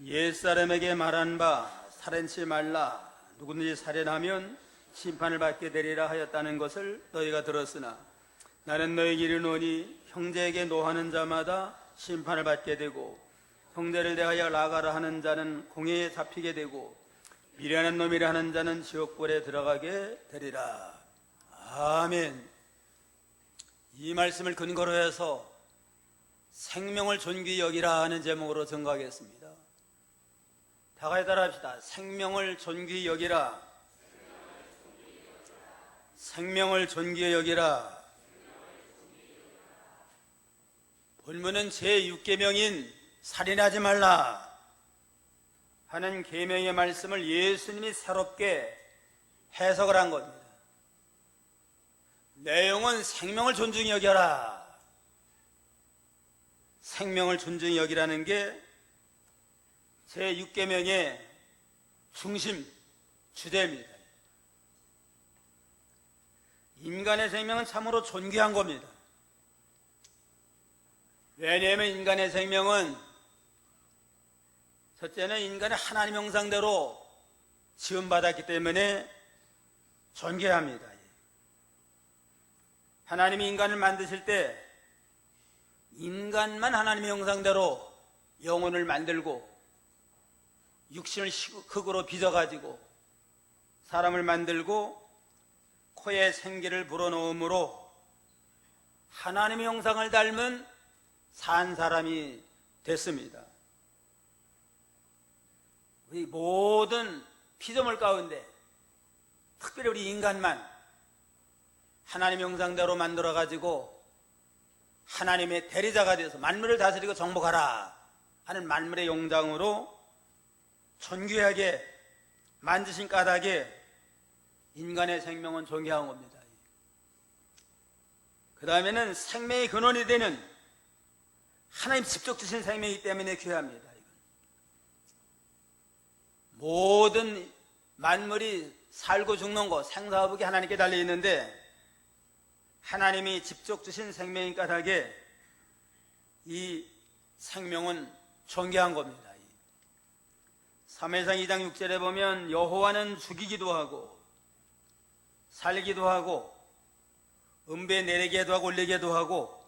옛사람에게 말한 바 살인치 말라 누구든지 살인하면 심판을 받게 되리라 하였다는 것을 너희가 들었으나 나는 너희에게 이르노니 형제에게 노하는 자마다 심판을 받게 되고 형제를 대하여 나가라 하는 자는 공회에 잡히게 되고 미련한 놈이라 하는 자는 지옥불에 들어가게 되리라. 아멘. 이 말씀을 근거로 해서 생명을 존귀히 여기라 하는 제목으로 증거하겠습니다. 다 같이 따라합시다. 생명을 존귀히 여기라. 생명을 존귀히 여기라. 본문은 제6계명인 살인하지 말라 하는 계명의 말씀을 예수님이 새롭게 해석을 한 겁니다. 내용은 생명을 존중히 여겨라. 생명을 존중히 여기라는 게 제6계명의 중심 주제입니다. 인간의 생명은 참으로 존귀한 겁니다. 왜냐하면 인간의 생명은 첫째는 인간의 하나님 형상대로 지음받았기 때문에 존귀합니다. 하나님이 인간을 만드실 때 인간만 하나님의 형상대로 영혼을 만들고 육신을 흙으로 빚어가지고 사람을 만들고 코에 생기를 불어넣음으로 하나님의 형상을 닮은 산 사람이 됐습니다. 우리 모든 피조물 가운데 특별히 우리 인간만 하나님의 형상대로 만들어가지고 하나님의 대리자가 되어서 만물을 다스리고 정복하라 하는 만물의 용장으로 존귀하게 만드신 까닭에 인간의 생명은 존귀한 겁니다. 그 다음에는 생명의 근원이 되는 하나님 직접 주신 생명이기 때문에 귀합니다. 모든 만물이 살고 죽는 것, 생사화복이 하나님께 달려있는데 하나님이 직접 주신 생명인 까닭에 이 생명은 존귀한 겁니다. 사무엘상 2장 6절에 보면 여호와는 죽이기도 하고 살기도 하고 음배 내리게도 하고 올리게도 하고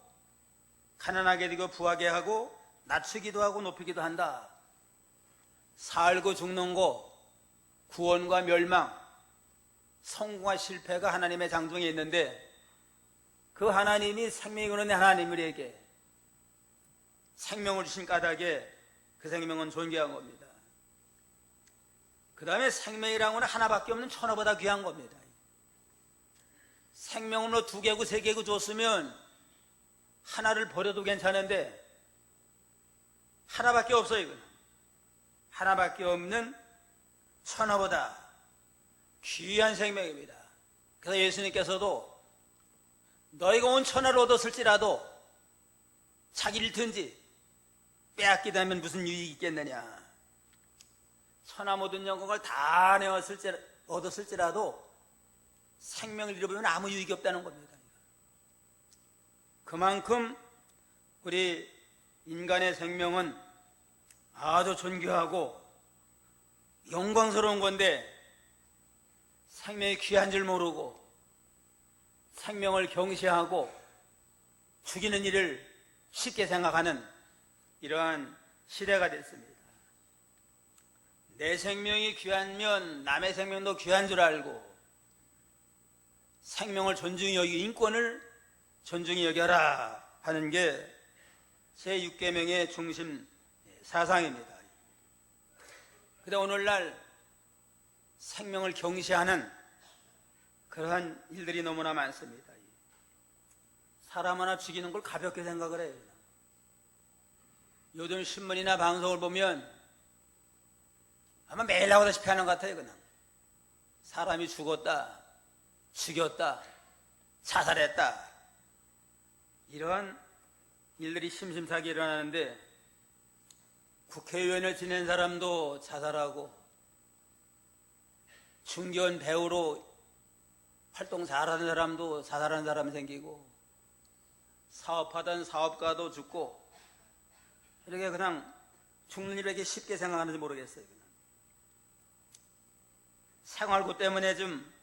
가난하게 되고 부하게 하고 낮추기도 하고 높이기도 한다. 살고 죽는 거, 구원과 멸망, 성공과 실패가 하나님의 장중에 있는데 그 하나님이 생명의 근원의 하나님에게 생명을 주신 까닭에 그 생명은 존귀한 겁니다. 그 다음에 생명이라는 건 하나밖에 없는 천하보다 귀한 겁니다. 생명으로 2개구 3개구 줬으면 하나를 버려도 괜찮은데 하나밖에 없어요. 이건 하나밖에 없는 천하보다 귀한 생명입니다. 그래서 예수님께서도 너희가 온 천하를 얻었을지라도 자기를 든지 빼앗기다면 무슨 유익이 있겠느냐. 천하 모든 영광을 다 얻었을지라도 생명을 잃어버리면 아무 유익이 없다는 겁니다. 그만큼 우리 인간의 생명은 아주 존귀하고 영광스러운 건데 생명이 귀한 줄 모르고 생명을 경시하고 죽이는 일을 쉽게 생각하는 이러한 시대가 됐습니다. 내 생명이 귀하면 남의 생명도 귀한 줄 알고 생명을 존중히 여기고 인권을 존중히 여겨라 하는 게 제6계명의 중심 사상입니다. 그런데 오늘날 생명을 경시하는 그러한 일들이 너무나 많습니다. 사람 하나 죽이는 걸 가볍게 생각을 해요. 요즘 신문이나 방송을 보면 아마 매일 나오다시피 하는 것 같아요. 그냥 사람이 죽었다, 죽였다, 자살했다 이러한 일들이 심심찮게 일어나는데 국회의원을 지낸 사람도 자살하고 중견 배우로 활동 잘하는 사람도 자살하는 사람이 생기고 사업하던 사업가도 죽고 이렇게 그냥 죽는 일을 이렇게 쉽게 생각하는지 모르겠어요. 생활고 때문에 좀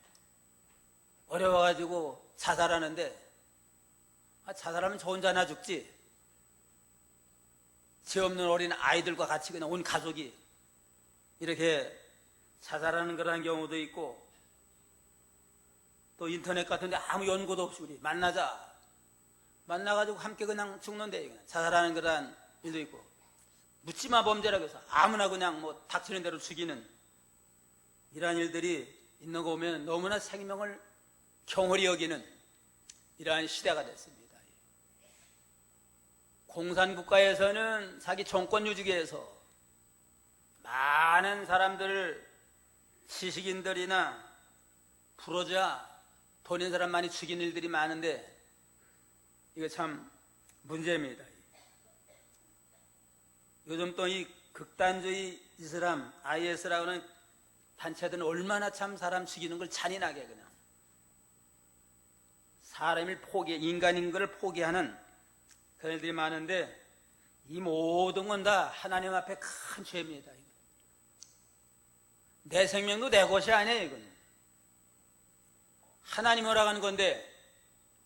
어려워가지고 자살하는데, 자살하면 저 혼자나 죽지, 죄 없는 어린 아이들과 같이 그냥 온 가족이 이렇게 자살하는 그런 경우도 있고, 또 인터넷 같은데 아무 연고도 없이 우리 만나가지고 함께 그냥 죽는데, 그냥 자살하는 그런 일도 있고, 묻지마 범죄라고 해서 아무나 그냥 뭐 닥치는 대로 죽이는 이러한 일들이 있는 거 보면 너무나 생명을 경홀히 여기는 이러한 시대가 됐습니다. 공산국가에서는 자기 정권 유지기 위해서 많은 사람들을, 지식인들이나 부러져야 돈 있는 사람 많이 죽인 일들이 많은데, 이거 참 문제입니다. 요즘 또 이 극단주의 이슬람 IS라고 하는 단체들은 얼마나 참 사람 죽이는 걸 잔인하게 그냥 사람을 인간인 걸 포기하는 그런 일들이 많은데, 이 모든 건 다 하나님 앞에 큰 죄입니다. 내 생명도 내 것이 아니에요. 이건 하나님 허락하는 건데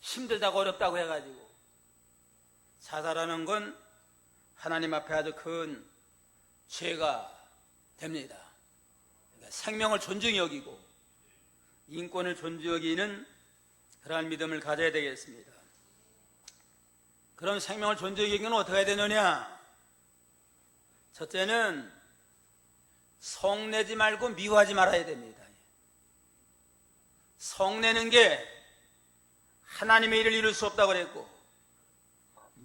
힘들다고 어렵다고 해가지고 자살하는 건 하나님 앞에 아주 큰 죄가 됩니다. 그러니까 생명을 존중히 여기고 인권을 존중히 여기는 그러한 믿음을 가져야 되겠습니다. 그럼 생명을 존중히 여기는 어떻게 해야 되느냐? 첫째는 성내지 말고 미워하지 말아야 됩니다. 성내는 게 하나님의 일을 이룰 수 없다고 그랬고,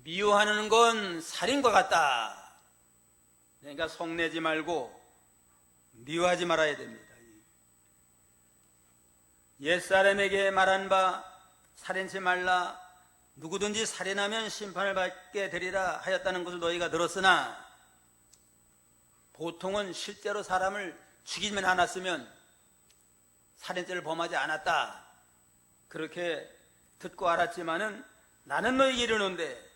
미워하는 건 살인과 같다. 그러니까 성내지 말고 미워하지 말아야 됩니다. 옛사람에게 말한 바 살인치 말라, 누구든지 살인하면 심판을 받게 되리라 하였다는 것을 너희가 들었으나, 보통은 실제로 사람을 죽이면 않았으면 살인죄를 범하지 않았다, 그렇게 듣고 알았지만은, 나는 너희에게 이르노니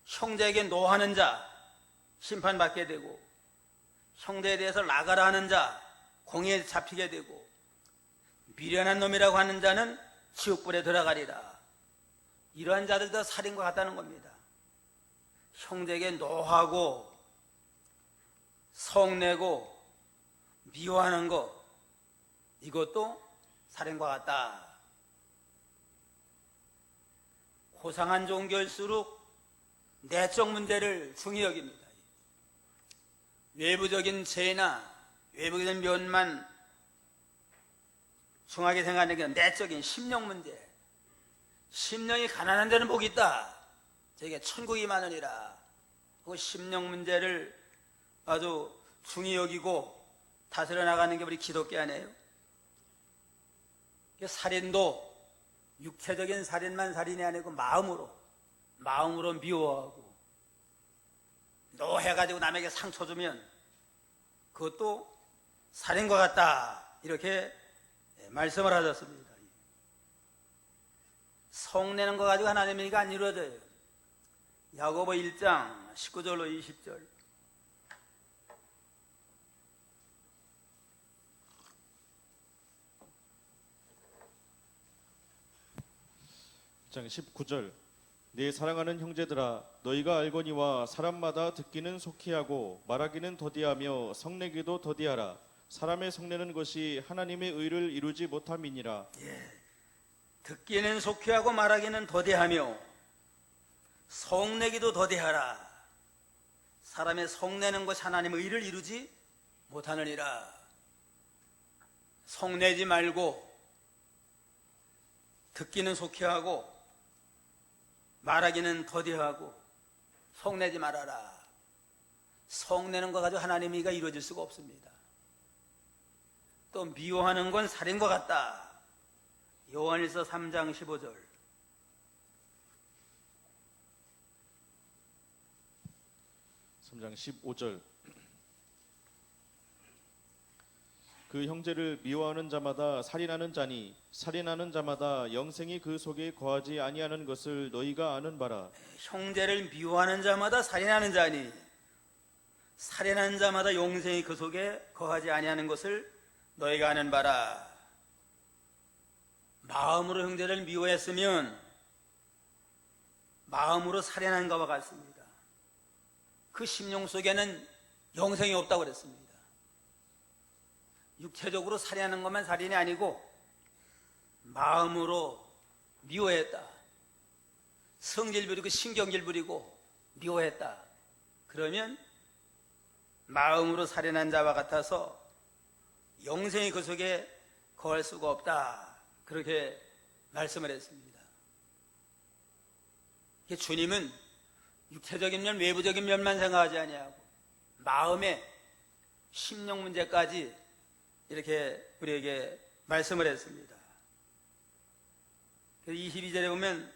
형제에게 노하는 자 심판받게 되고, 형제에 대해서 나가라 하는 자 공의에 잡히게 되고, 미련한 놈이라고 하는 자는 지옥불에 들어가리라. 이러한 자들도 살인과 같다는 겁니다. 형제에게 노하고 성내고 미워하는 것, 이것도 살인과 같다. 고상한 종교일수록 내적 문제를 중히 여깁니다. 외부적인 죄나 외부적인 면만 중하게 생각하는 게 내적인 심령 문제, 심령이 가난한 데는 복이 있다, 저에게 천국이 많으니라, 그 심령 문제를 아주 중히 여기고 다스려 나가는 게 우리 기독교 아니에요? 살인도 육체적인 살인만 살인이 아니고 마음으로 미워하고 노해가지고 남에게 상처 주면 그것도 살인과 같다, 이렇게 말씀을 하셨습니다. 성내는 거 가지고 하나님의 일이 안 이루어져요. 야고보 1장 19절로 20절. 장 19절. 내 사랑하는 형제들아, 너희가 알거니와 사람마다 듣기는 속히 하고 말하기는 더디하며 성내기도 더디하라. 사람의 성내는 것이 하나님의 의를 이루지 못함이니라. 듣기는 속히 하고 말하기는 더디하며 성내기도 더디하라. 사람의 성내는 것이 하나님의 의를 이루지 못하느니라. 성내지 말고 듣기는 속히 하고 말하기는 더디하고 성내지 말아라. 성내는 것 가지고 하나님의 의가 이루어질 수가 없습니다. 또 미워하는 건 살인과 같다. 요한일서 3장 15절. (3장 15절) 그 형제를 미워하는 자마다 살인하는 자니 살인하는 자마다 영생이 그 속에 거하지 아니하는 것을 너희가 아는 바라. 형제를 미워하는 자마다 살인하는 자니 살인하는 자마다 영생이 그 속에 거하지 아니하는 것을 너희가 아는 바라. 마음으로 형제를 미워했으면 마음으로 살인한 것과 같습니다. 그 심령 속에는 영생이 없다고 그랬습니다. 육체적으로 살인하는 것만 살인이 아니고 마음으로 미워했다. 성질 부리고 신경질 부리고 미워했다. 그러면 마음으로 살인한 자와 같아서 영생이 그 속에 거할 수가 없다. 그렇게 말씀을 했습니다. 주님은 육체적인 면, 외부적인 면만 생각하지 아니하고 마음의 심령 문제까지 이렇게 우리에게 말씀을 했습니다. 22절에 보면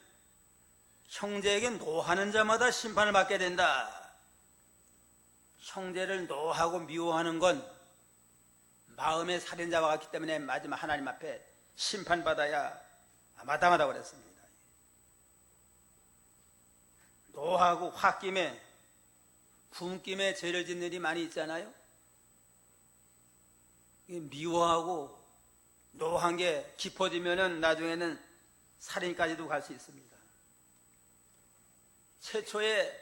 형제에게 노하는 자마다 심판을 받게 된다. 형제를 노하고 미워하는 건 마음의 살인자와 같기 때문에 마지막 하나님 앞에 심판받아야 마땅하다고 그랬습니다. 노하고 홧김에 굶김에 죄를 짓는 일이 많이 있잖아요. 미워하고 노한 게 깊어지면은 나중에는 살인까지도 갈 수 있습니다. 최초의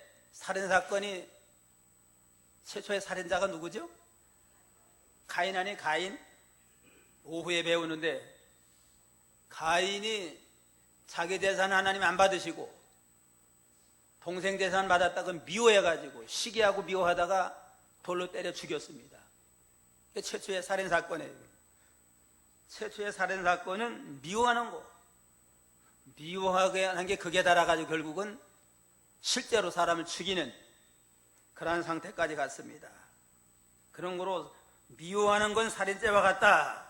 살인자가 누구죠? 가인 아니 가인? 오후에 배우는데 가인이 자기 재산 하나님 안 받으시고 동생 재산 받았다가 미워해가지고 시기하고 미워하다가 돌로 때려 죽였습니다. 이게 최초의 살인사건이에요. 최초의 살인사건은 미워하는 거. 미워하게 하는 게 극에 달아가지고 결국은 실제로 사람을 죽이는 그러한 상태까지 갔습니다. 그런 거로 미워하는 건 살인죄와 같다.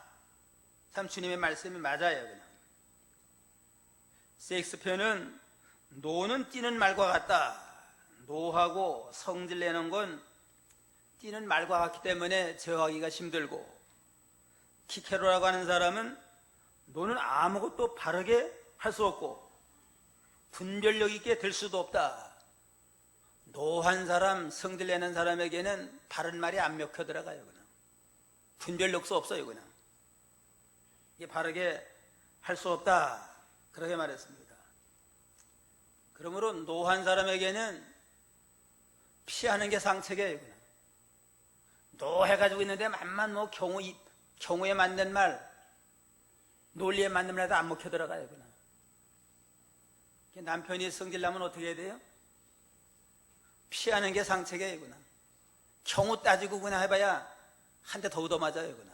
참 주님의 말씀이 맞아요. 그냥. 셰익스피어는 노는 뛰는 말과 같다. 노하고 성질내는 건 뛰는 말과 같기 때문에 제어하기가 힘들고, 키케로라고 하는 사람은 노는 아무것도 바르게 할 수 없고 분별력 있게 될 수도 없다. 노한 사람, 성질내는 사람에게는 바른 말이 안 먹혀 들어가요. 그냥 분별력도 없어요. 그냥 이게 바르게 할 수 없다. 그렇게 말했습니다. 그러므로 노한 사람에게는 피하는 게 상책이에요. 그냥 노해가지고 있는데 만만 뭐 경우에 맞는 말, 논리에 맞는 말도 안 먹혀 들어가요. 그냥 남편이 성질나면 어떻게 해야 돼요? 피하는 게 상책이에요. 그냥 경우 따지고 그냥 해봐야 한 대 더 얻어맞아요. 그냥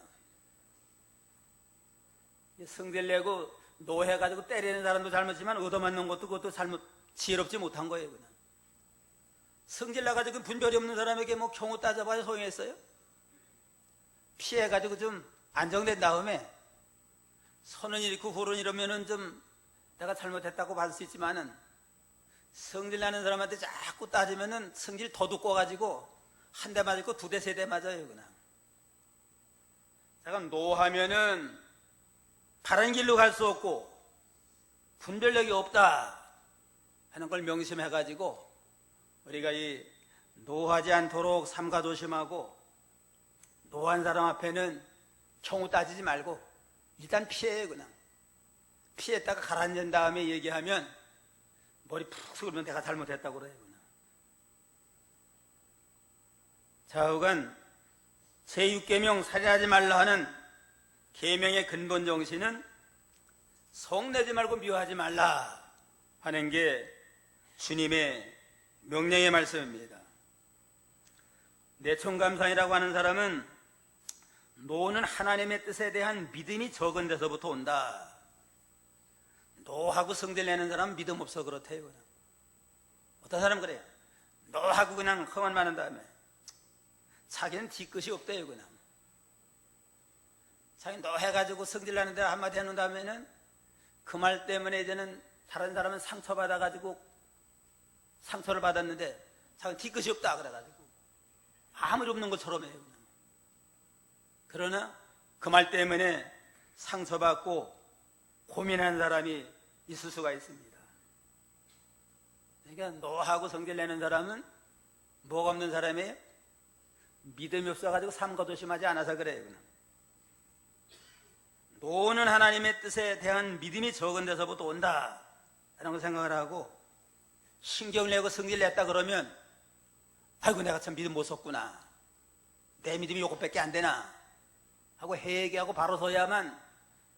성질내고 노해가지고 때리는 사람도 잘못이지만 얻어맞는 것도 그것도 잘못, 지혜롭지 못한 거예요. 그냥 성질나가지고 분별이 없는 사람에게 뭐 경우 따져봐야 소용했어요? 피해가지고 좀 안정된 다음에 선은 잃고 후는 잃으면은 좀 내가 잘못했다고 받을 수 있지만은 성질나는 사람한테 자꾸 따지면은 성질 더 두꺼워가지고 한 대 맞고 두 대, 세 대 맞아요. 그냥 제가 노하면은 바른 길로 갈 수 없고 분별력이 없다 하는 걸 명심해가지고 우리가 이 노하지 않도록 삼가 조심하고, 노한 사람 앞에는 경우 따지지 말고 일단 피해요. 그냥 피했다가 가라앉은 다음에 얘기하면 머리 푹 숙이면 내가 잘못했다고 그래요. 그냥. 좌우간 제6계명 살인하지 말라 하는 계명의 근본 정신은 성내지 말고 미워하지 말라 하는 게 주님의 명령의 말씀입니다. 내천감상이라고 하는 사람은 노는 하나님의 뜻에 대한 믿음이 적은 데서부터 온다. 노하고 성질내는 사람은 믿음 없어 그렇대요. 그냥. 어떤 사람은 그래요. 노하고 그냥 험한 많은 다음에 자기는 뒤끝이 없대요. 그냥 자기 노해가지고 성질나는 데 한마디 해놓은 다음에는 그 말 때문에 이제는 다른 사람은 상처받아가지고 상처를 받았는데 자기 뒤끝이 없다 그래가지고 아무리 없는 것처럼 해요. 그냥. 그러나 그 말 때문에 상처받고 고민하는 사람이 있을 수가 있습니다. 그러니까 노하고 성질내는 사람은 뭐가 없는 사람이에요? 믿음이 없어가지고 삼가 조심하지 않아서 그래요. 그냥. 노는 하나님의 뜻에 대한 믿음이 적은 데서부터 온다 라는 걸 생각을 하고, 신경을 내고 성질을 냈다 그러면 아이고 내가 참 믿음 못 썼구나, 내 믿음이 요것밖에 안 되나 하고 회개하고 바로 서야만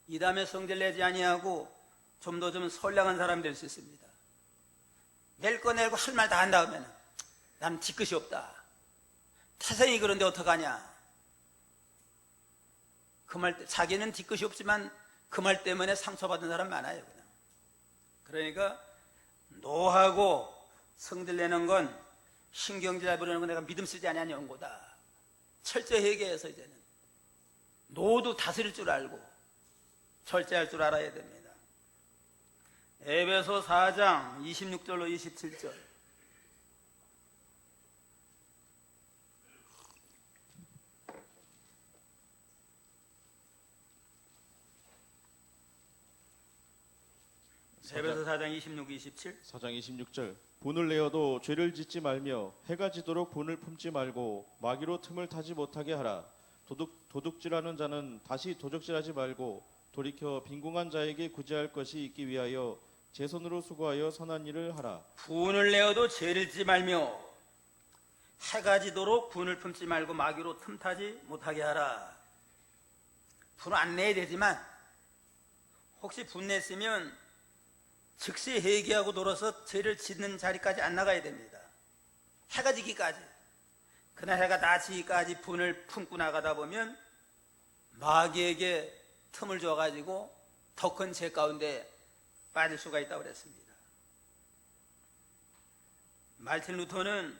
이 다음에 성질 내지 아니하고 좀 더 좀 선량한 사람이 될 수 있습니다. 낼 거 내고 할 말 다 한 다음에는 나는 뒤끝이 없다, 태생이 그런데 어떡하냐, 그 말, 자기는 뒤끝이 없지만 그 말 때문에 상처받은 사람 많아요. 그냥. 그러니까 노하고 성질 내는 건, 신경질 부리는 건 내가 믿음 쓰지 아니하니 온 거다. 철저히 회개해서 이제는 노도 다스릴 줄 알고 절제할 줄 알아야 됩니다. 에베소 4장 26절로 27절. 에베소 4장 26, 27. 4장 26절. 분을 내어도 죄를 짓지 말며 해가 지도록 분을 품지 말고 마귀로 틈을 타지 못하게 하라. 도둑질하는 자는 다시 도적질하지 말고 돌이켜 빈궁한 자에게 구제할 것이 있기 위하여 제 손으로 수고하여 선한 일을 하라. 분을 내어도 죄를 짓지 말며 해가 지도록 분을 품지 말고 마귀로 틈타지 못하게 하라. 분을 안 내야 되지만 혹시 분 냈으면 즉시 회개하고 돌아서 죄를 짓는 자리까지 안 나가야 됩니다. 해가 지기까지, 그날 해가 다 지기까지 분을 품고 나가다 보면 마귀에게 틈을 줘가지고 더 큰 죄 가운데 빠질 수가 있다고 그랬습니다. 말틴 루터는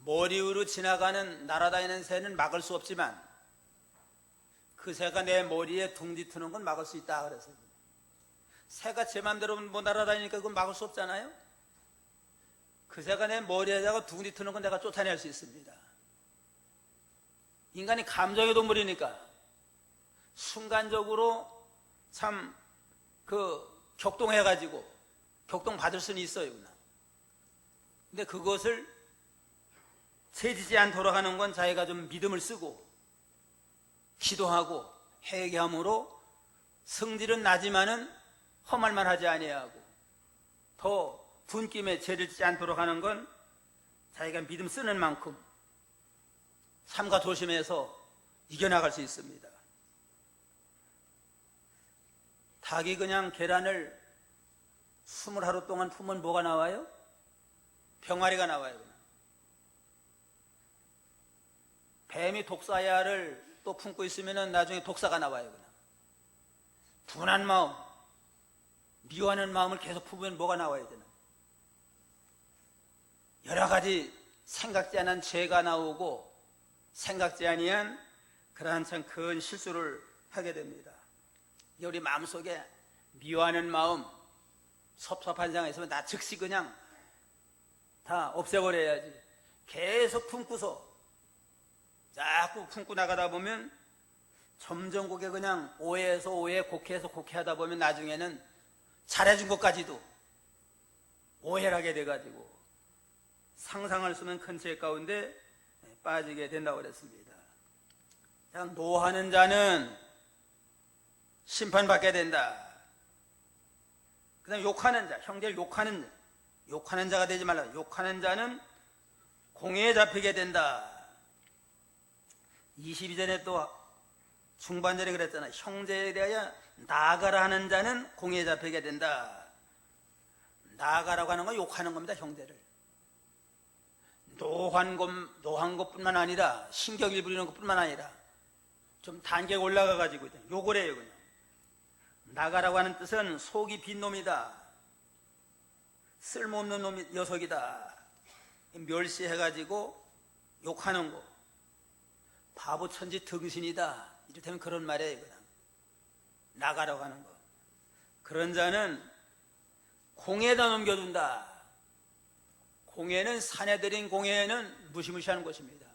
머리 위로 지나가는 날아다니는 새는 막을 수 없지만 그 새가 내 머리에 둥지트는 건 막을 수 있다 그랬어요. 새가 제 맘대로 뭐 날아다니니까 그건 막을 수 없잖아요. 그 새가 내 머리에다가 둥지 트는 건 내가 쫓아낼 수 있습니다. 인간이 감정의 동물이니까 순간적으로 참 격동해가지고 격동받을 수는 있어요. 근데 그것을 세지지 않도록 하는 건 자기가 좀 믿음을 쓰고 기도하고 회개함으로 성질은 나지만은 험할만 하지 아니하고 더 분김에 죄를 짓지 않도록 하는 건 자기가 믿음 쓰는 만큼 삼가 조심해서 이겨나갈 수 있습니다. 닭이 그냥 계란을 20하루 동안 품으면 뭐가 나와요? 병아리가 나와요. 그냥. 뱀이 독사야를 또 품고 있으면 나중에 독사가 나와요. 그냥. 분한 마음, 미워하는 마음을 계속 품으면 뭐가 나와야 되나? 여러 가지 생각지 않은 죄가 나오고 생각지 아니한 그러한 참 큰 실수를 하게 됩니다. 우리 마음속에 미워하는 마음, 섭섭한 생각이 있으면 나 즉시 그냥 다 없애버려야지. 계속 품고서 자꾸 품고 나가다 보면 점점 그게 그냥 오해해서 오해, 곡해해서 곡해하다 보면 나중에는 잘해준 것까지도 오해를 하게 돼가지고 상상할 수 없는 큰 죄 가운데 빠지게 된다고 그랬습니다. 노하는 자는 심판받게 된다. 그 다음에 욕하는 자, 형제를 욕하는 자가 되지 말라. 욕하는 자는 공회에 잡히게 된다. 22전에 또 중반전에 그랬잖아. 형제에 대하여 나아가라 하는 자는 공회에 잡히게 된다. 나아가라고 하는 건 욕하는 겁니다. 형제를. 노한 것뿐만 아니라 신경을 부리는 것뿐만 아니라 좀 단계가 올라가가지고 욕을 해요. 그냥. 나가라고 하는 뜻은 속이 빈 놈이다, 쓸모없는 녀석이다, 멸시해가지고 욕하는 거, 바보 천지 등신이다, 이를테면 그런 말이에요. 그냥. 나가라고 하는 거. 그런 자는 공에다 넘겨둔다. 공회는 사내들인 공회는 무시무시하는 것입니다.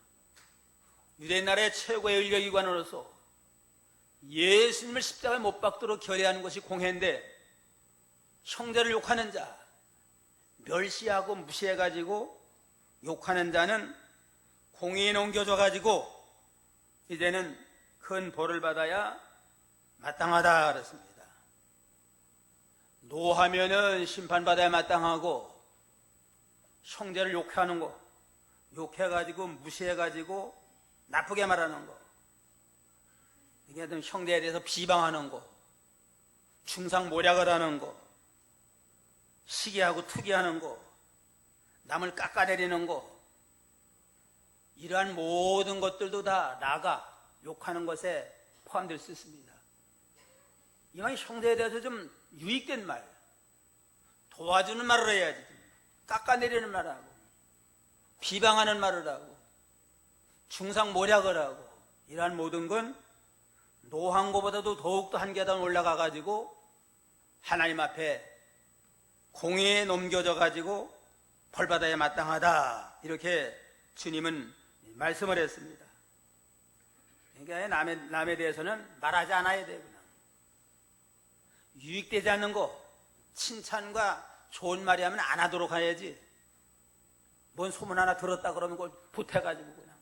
유대 나라의 최고의 의료기관으로서 예수님을 십자가에 못 박도록 결의하는 것이 공회인데 형제를 욕하는 자, 멸시하고 무시해가지고 욕하는 자는 공의에 넘겨져 가지고 이제는 큰 벌을 받아야 마땅하다 그랬습니다. 노하면은 심판받아야 마땅하고, 형제를 욕하는 거, 욕해가지고 무시해가지고 나쁘게 말하는 거, 이게 형제에 대해서 비방하는 거, 중상모략을 하는 거, 시기하고 투기하는 거, 남을 깎아내리는 거, 이러한 모든 것들도 다 나가 욕하는 것에 포함될 수 있습니다. 이왕 형제에 대해서 좀 유익된 말, 도와주는 말을 해야지. 깎아내리는 말을 하고, 비방하는 말을 하고, 중상모략을 하고, 이러한 모든 건 노한 것보다도 더욱더 한 계단 올라가가지고 하나님 앞에 공의에 넘겨져 가지고 벌받아야 마땅하다, 이렇게 주님은 말씀을 했습니다. 그러니까 남에 대해서는 말하지 않아야 되구나. 유익되지 않는 거, 칭찬과 좋은 말이 하면 안 하도록 해야지. 뭔 소문 하나 들었다 그러면 그걸 보태가지고 그냥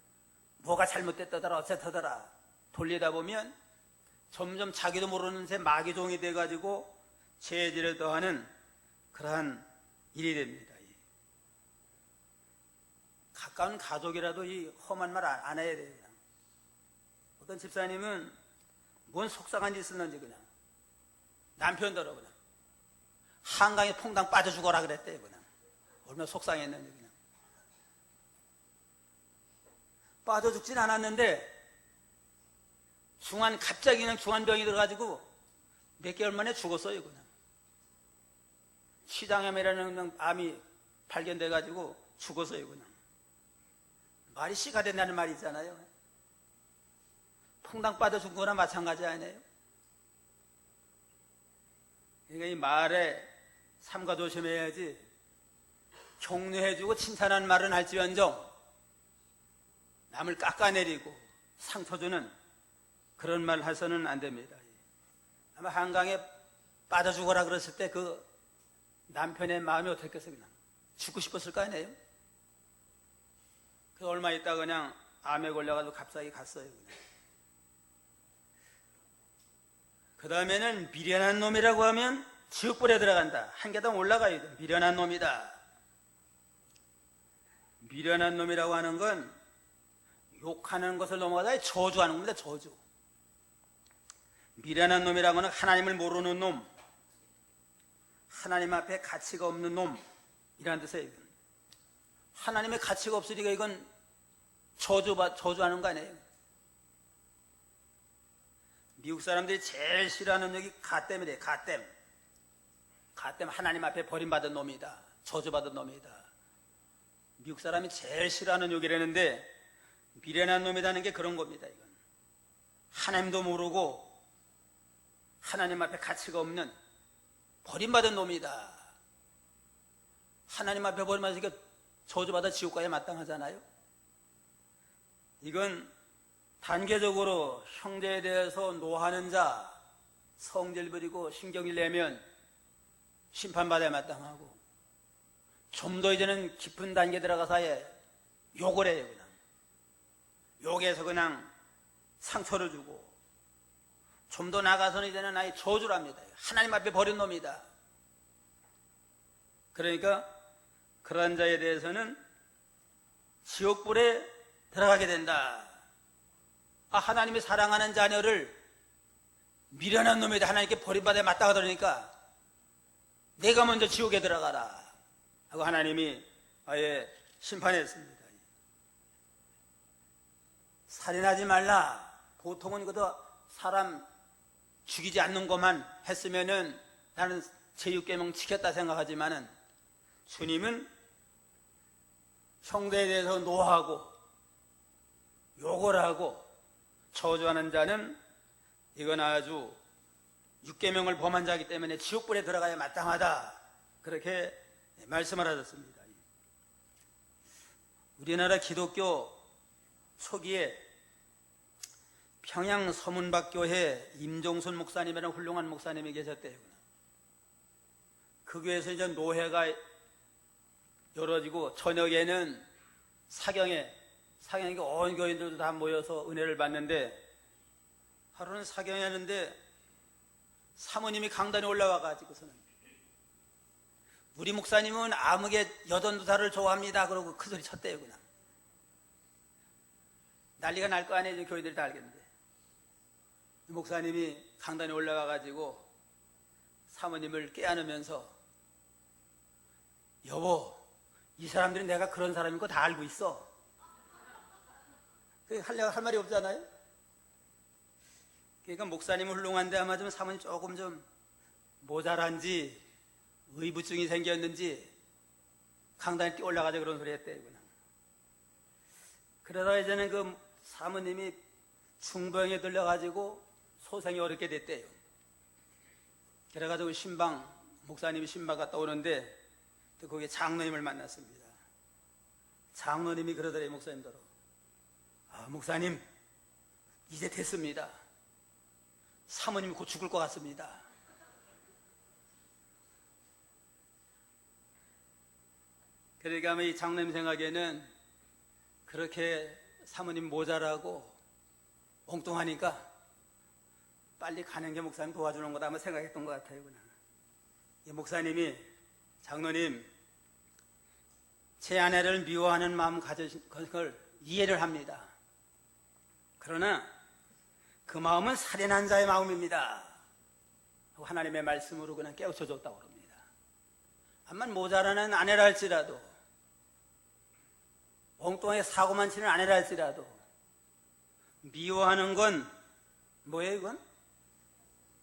뭐가 잘못됐다더라 어쨌다더라 돌리다 보면 점점 자기도 모르는 새 마귀종이 돼가지고 죄질을 더하는 그러한 일이 됩니다. 가까운 가족이라도 이 험한 말 안 해야 돼요. 그냥. 어떤 집사님은 뭔 속상한 짓 했는지 그냥 남편더러 그냥 한강에 퐁당 빠져 죽어라 그랬대요. 그냥 얼마나 속상했는지 그냥 빠져 죽진 않았는데 갑자기 그냥 중환병이 들어가지고 몇 개월 만에 죽었어요. 그냥 시장암이라는 암이 발견돼가지고 죽었어요. 그냥 말이 씨가 된다는 말이 있잖아요. 퐁당 빠져 죽은 거나 마찬가지 아니에요? 그러니까 이 말에 삼가 조심해야지. 격려해주고 칭찬하는 말은 할지언정 남을 깎아내리고 상처 주는 그런 말 해서는 안 됩니다. 아마 한강에 빠져 죽어라 그랬을 때 그 남편의 마음이 어땠겠어요? 그냥 죽고 싶었을 거 아니에요? 그 얼마 있다 그냥 암에 걸려가지고 갑자기 갔어요. 그 다음에는 미련한 놈이라고 하면 지옥불에 들어간다. 한 계단 올라가야 돼. 미련한 놈이다. 미련한 놈이라고 하는 건 욕하는 것을 넘어가다 저주하는 겁니다. 저주. 미련한 놈이라고 하는 하나님을 모르는 놈, 하나님 앞에 가치가 없는 놈이라는 뜻이에요. 하나님의 가치가 없으니까 이건 저주하는 거 아니에요. 미국 사람들이 제일 싫어하는 얘기 가땜이래요. 가땜 하나님 앞에 버림받은 놈이다. 저주받은 놈이다. 미국 사람이 제일 싫어하는 욕이라는데 미련한 놈이라는 게 그런 겁니다. 이건 하나님도 모르고 하나님 앞에 가치가 없는 버림받은 놈이다. 하나님 앞에 버림받으니까 저주받아 지옥 가야 마땅하잖아요. 이건 단계적으로 형제에 대해서 노하는 자, 성질 부리고 신경을 내면 심판받아야 마땅하고, 좀 더 이제는 깊은 단계 들어가서 욕을 해요. 그냥 욕해서 그냥 상처를 주고, 좀 더 나가서는 이제는 아예 저주를 합니다. 하나님 앞에 버린 놈이다. 그러니까 그러한 자에 대해서는 지옥불에 들어가게 된다. 하나님이 사랑하는 자녀를 미련한 놈이다. 하나님께 버림받아 마땅하다 그러니까 내가 먼저 지옥에 들어가라 하고 하나님이 아예 심판했습니다. 살인하지 말라. 보통은 그도 사람 죽이지 않는 것만 했으면은 나는 제6계명 지켰다 생각하지만은 주님은 형제에 대해서 노하고 욕을 하고 저주하는 자는 이건 아주 6계명을 범한 자이기 때문에 지옥불에 들어가야 마땅하다. 그렇게 말씀을 하셨습니다. 우리나라 기독교 초기에 평양 서문박교회 임종순 목사님이라는 훌륭한 목사님이 계셨대요. 그 교회에서 이제 노회가 열어지고 저녁에는 사경에 사경에게 온 교인들도 다 모여서 은혜를 받는데 하루는 사경에 하는데 사모님이 강단에 올라와가지고서는 우리 목사님은 아무개 82살을 좋아합니다. 그러고 큰 소리 쳤대요. 그냥 난리가 날 거 아니에요. 교인들이 다 알겠는데 목사님이 강단에 올라가가지고 사모님을 깨안으면서 여보, 이 사람들이 내가 그런 사람인 거 다 알고 있어. 할 말이 없잖아요. 그러니까 목사님은 훌륭한데 아마 좀 사모님 조금 좀 모자란지 의부증이 생겼는지 강단에 뛰어 올라가자 그런 소리 했대요. 그냥. 그러다가 이제는 그 사모님이 중병에 들려가지고 소생이 어렵게 됐대요. 그래가지고 목사님이 신방 갔다 오는데 또 거기에 장로님을 만났습니다. 장로님이 그러더래요. 목사님더러, 목사님 이제 됐습니다. 사모님이 곧 죽을 것 같습니다. 그러니까 이 장로님 생각에는 그렇게 사모님 모자라고 엉뚱하니까 빨리 가는 게 목사님 도와주는 거다 아마 생각했던 것 같아요. 그냥. 이 목사님이 장로님, 제 아내를 미워하는 마음 가지신 것을 이해를 합니다. 그러나 그 마음은 살인한 자의 마음입니다. 하나님의 말씀으로 그냥 깨우쳐줬다고 합니다. 암만 모자라는 아내라 할지라도, 엉뚱하게 사고만 치는 아내라 할지라도 미워하는 건 뭐예요? 이건?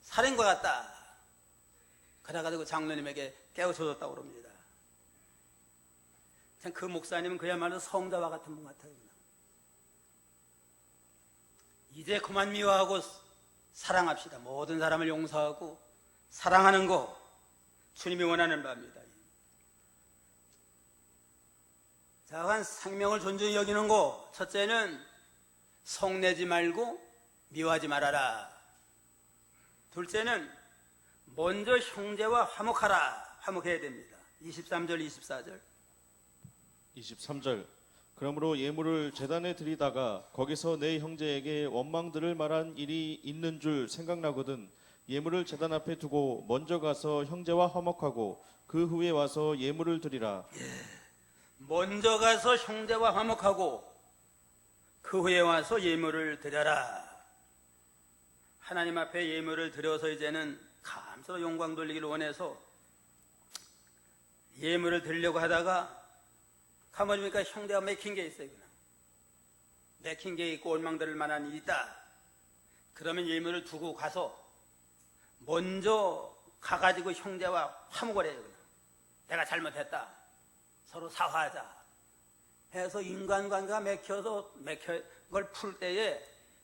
살인과 같다. 그래가지고 장로님에게 깨우쳐줬다고 합니다. 참 그 목사님은 그야말로 성자와 같은 분 같아요. 이제 그만 미워하고 사랑합시다. 모든 사람을 용서하고 사랑하는 거 주님이 원하는 바입니다. 자, 생명을 존중히 여기는 거, 첫째는 성내지 말고 미워하지 말아라. 둘째는 먼저 형제와 화목하라. 화목해야 됩니다. 23절 24절 23절 그러므로 예물을 제단에 드리다가 거기서 내 형제에게 원망들을 말한 일이 있는 줄 생각나거든 예물을 제단 앞에 두고 먼저 가서 형제와 화목하고 그 후에 와서 예물을 드리라. 먼저 가서 형제와 화목하고 그 후에 와서 예물을 드려라. 하나님 앞에 예물을 드려서 이제는 감사로 영광 돌리기를 원해서 예물을 드리려고 하다가 가만히 보니까 형제가 맥힌 게 있어요. 그냥. 맥힌 게 있고 원망들을 만한 일이 있다. 그러면 예물을 두고 가서 먼저 가가지고 형제와 화목을 해요. 그냥. 내가 잘못했다. 서로 사과하자. 해서 인간관계가 맥혀서 그걸 풀 때에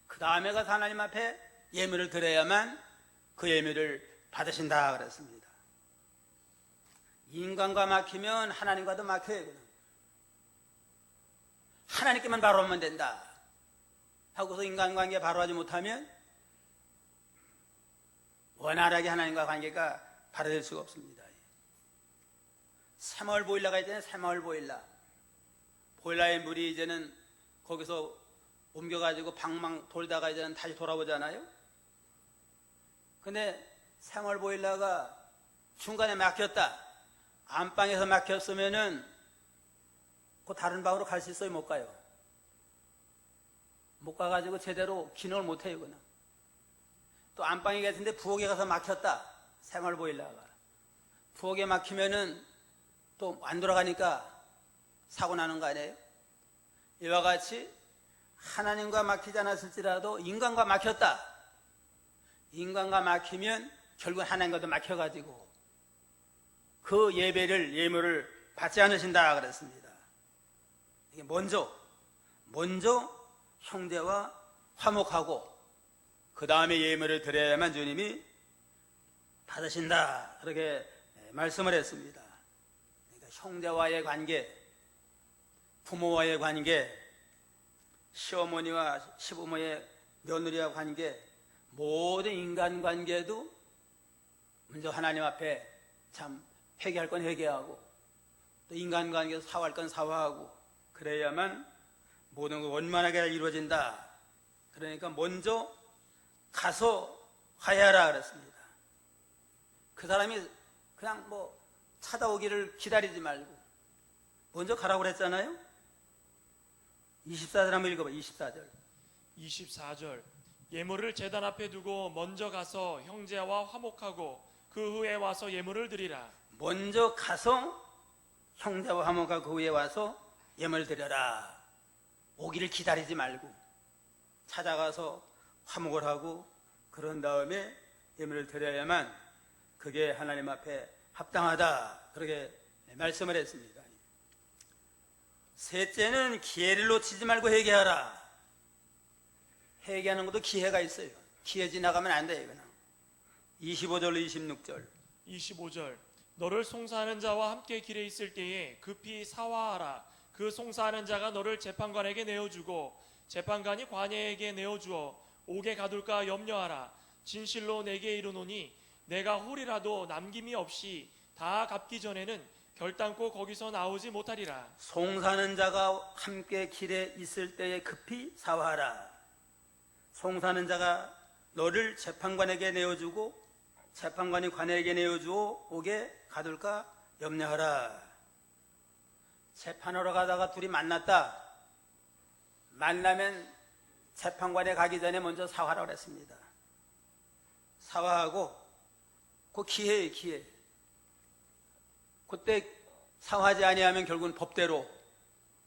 그 다음에 가서 하나님 앞에 예물을 드려야만 그 예물을 받으신다 그랬습니다. 인간과 막히면 하나님과도 막혀요. 그냥. 하나님께만 바로 하면 된다 하고서 인간관계에 바로 하지 못하면 원활하게 하나님과 관계가 바로 될 수가 없습니다. 새마을 보일러가 있잖아요. 새마을 보일러의 물이 이제는 거기서 옮겨가지고 방망 돌다가 이제는 다시 돌아오잖아요. 근데 새마을 보일러가 중간에 막혔다. 안방에서 막혔으면은 그 다른 방으로 갈 수 있어요? 못 가요? 못 가가지고 제대로 기능을 못 해요. 그냥. 또 안방에 계신데 부엌에 가서 막혔다. 새마을 보일러가. 부엌에 막히면은 또 안 돌아가니까 사고 나는 거 아니에요? 이와 같이 하나님과 막히지 않았을지라도 인간과 막혔다. 인간과 막히면 결국 하나님과도 막혀가지고 그 예물을 받지 않으신다 그랬습니다. 이게 먼저 형제와 화목하고 그 다음에 예물을 드려야만 주님이 받으신다 그렇게 말씀을 했습니다. 그러니까 형제와의 관계, 부모와의 관계, 시어머니와 시부모의 며느리와 관계, 모든 인간관계도 먼저 하나님 앞에 참 회개할 건 회개하고 또 인간관계에서 사과할 건 사과하고 그래야만 모든 것 원만하게 이루어진다. 그러니까 먼저 가서 화해하라 그랬습니다. 그 사람이 그냥 뭐 찾아오기를 기다리지 말고 먼저 가라고 그랬잖아요. 24절 한번 읽어봐. 24절. 24절 예물을 제단 앞에 두고 먼저 가서 형제와 화목하고 그 후에 와서 예물을 드리라. 먼저 가서 형제와 화목하고 그 후에 와서 예물을 드려라. 오기를 기다리지 말고 찾아가서 화목을 하고 그런 다음에 예물을 드려야만 그게 하나님 앞에 합당하다. 그렇게 말씀을 했습니다. 셋째는 기회를 놓치지 말고 회개하라. 회개하는 것도 기회가 있어요. 기회 지나가면 안 돼요. 그냥. 25절로 26절. 25절 너를 송사하는 자와 함께 길에 있을 때에 급히 사화하라. 그 송사하는 자가 너를 재판관에게 내어주고 재판관이 관예에게 내어주어 옥에 가둘까 염려하라. 진실로 내게 이르노니 내가 홀이라도 남김이 없이 다 갚기 전에는 결단코 거기서 나오지 못하리라. 송사는 자가 함께 길에 있을 때에 급히 사화하라. 송사는 자가 너를 재판관에게 내어주고 재판관이 관에게 내어주어 옥에 가둘까 염려하라. 재판하러 가다가 둘이 만났다. 만나면 재판관에 가기 전에 먼저 사화하라고 그랬습니다. 사화하고 그 기회예요. 기회. 그때 사화하지 아니하면 결국은 법대로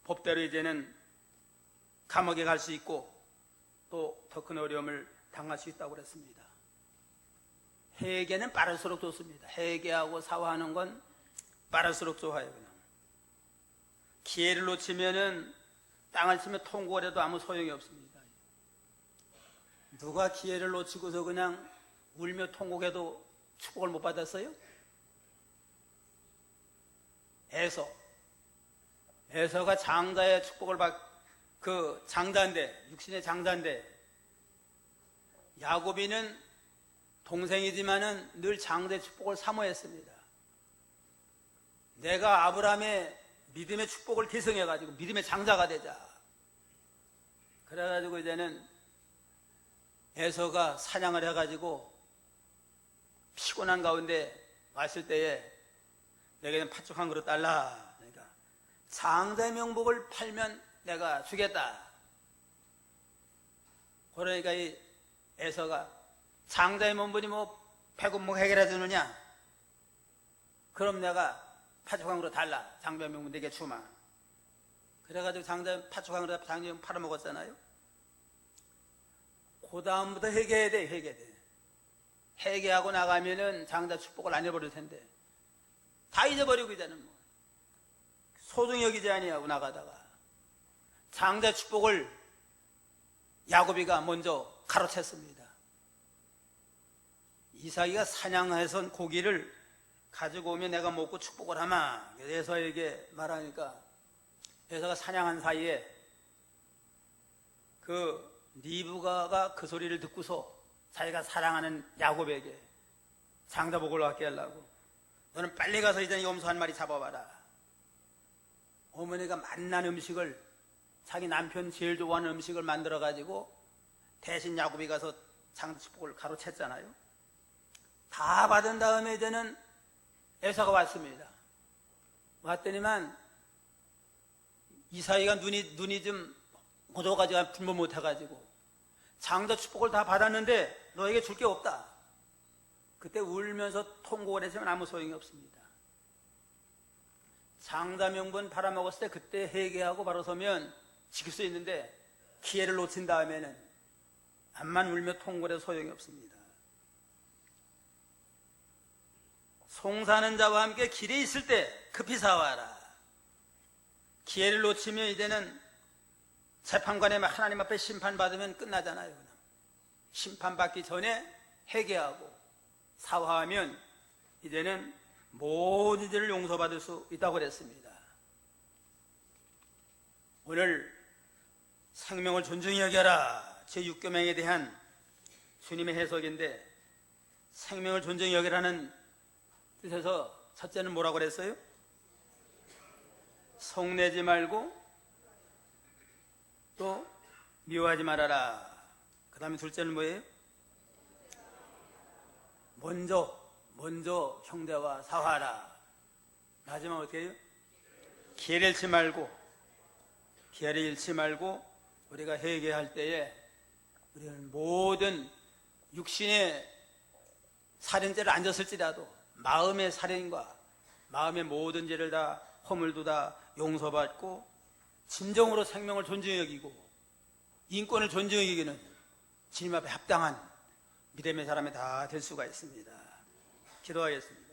이제는 감옥에 갈 수 있고 또 더 큰 어려움을 당할 수 있다고 그랬습니다. 회개는 빠를수록 좋습니다. 회개하고 사화하는 건 빠를수록 좋아요. 그냥. 기회를 놓치면은 땅을 치며 통곡을 해도 아무 소용이 없습니다. 누가 기회를 놓치고서 그냥 울며 통곡해도 축복을 못 받았어요? 에서가 장자의 축복을 그 장자인데, 육신의 장자인데, 야곱이는 동생이지만은 늘 장자의 축복을 사모했습니다. 내가 아브라함의 믿음의 축복을 계승해가지고 믿음의 장자가 되자. 그래가지고 이제는 에서가 사냥을 해가지고 피곤한 가운데 왔을 때에 내게는 팥죽 한 그릇 달라. 그러니까 장자의 명복을 팔면 내가 주겠다. 그러니까 이 에서가 장자의 명분이 뭐 배고픔 해결해 주느냐? 그럼 내가 팥죽 한 그릇 달라. 장자의 명분 내게 주마. 그래가지고 장자의 팥죽 한 그릇 장자의 명분 팔아먹었잖아요. 그 다음부터 회개해야 돼. 회개해야 돼. 회개하고 나가면은 장자 축복을 안 잃어버릴 텐데 다 잊어버리고 이제는 뭐 소중히 여기지 아니하고 나가다가 장자 축복을 야곱이가 먼저 가로챘습니다. 이삭이가 사냥해서 고기를 가지고 오면 내가 먹고 축복을 하마. 에서에게 말하니까 에서가 사냥한 사이에 그 리브가가 그 소리를 듣고서 자기가 사랑하는 야곱에게 장자복을 갖게 하려고 너는 빨리 가서 이제 염소 한 마리 잡아봐라. 어머니가 맛난 음식을 자기 남편 제일 좋아하는 음식을 만들어가지고 대신 야곱이 가서 장자복을 가로챘잖아요. 다 받은 다음에 이제는 에서가 왔습니다. 왔더니만 이삭이가 눈이 좀 어두워가지고 분별 못해가지고 장자 축복을 다 받았는데 너에게 줄 게 없다. 그때 울면서 통곡을 했으면 아무 소용이 없습니다. 장자 명분 팔아먹었을 때 그때 회개하고 바로 서면 지킬 수 있는데 기회를 놓친 다음에는 암만 울며 통곡을 해도 소용이 없습니다. 송사하는 자와 함께 길에 있을 때 급히 사와라. 기회를 놓치면 이제는 재판관에 하나님 앞에 심판받으면 끝나잖아요. 그냥. 심판받기 전에 회개하고 사화하면 이제는 모든 죄를 용서받을 수 있다고 그랬습니다. 오늘 생명을 존중히 여겨라 제6계명에 대한 주님의 해석인데 생명을 존중히 여기라는 뜻에서 첫째는 뭐라고 그랬어요? 성내지 말고 또 미워하지 말아라. 그 다음에 둘째는 뭐예요? 먼저 형제와 사화하라. 마지막 어떻게 해요? 기회를 잃지 말고 우리가 회개할 때에 우리는 모든 육신의 살인죄를 안 졌을지라도 마음의 살인과 마음의 모든 죄를 다 허물도 다 용서받고 진정으로 생명을 존중히 여기고 인권을 존중히 여기는 주님 앞에 합당한 믿음의 사람이 다 될 수가 있습니다. 기도하겠습니다.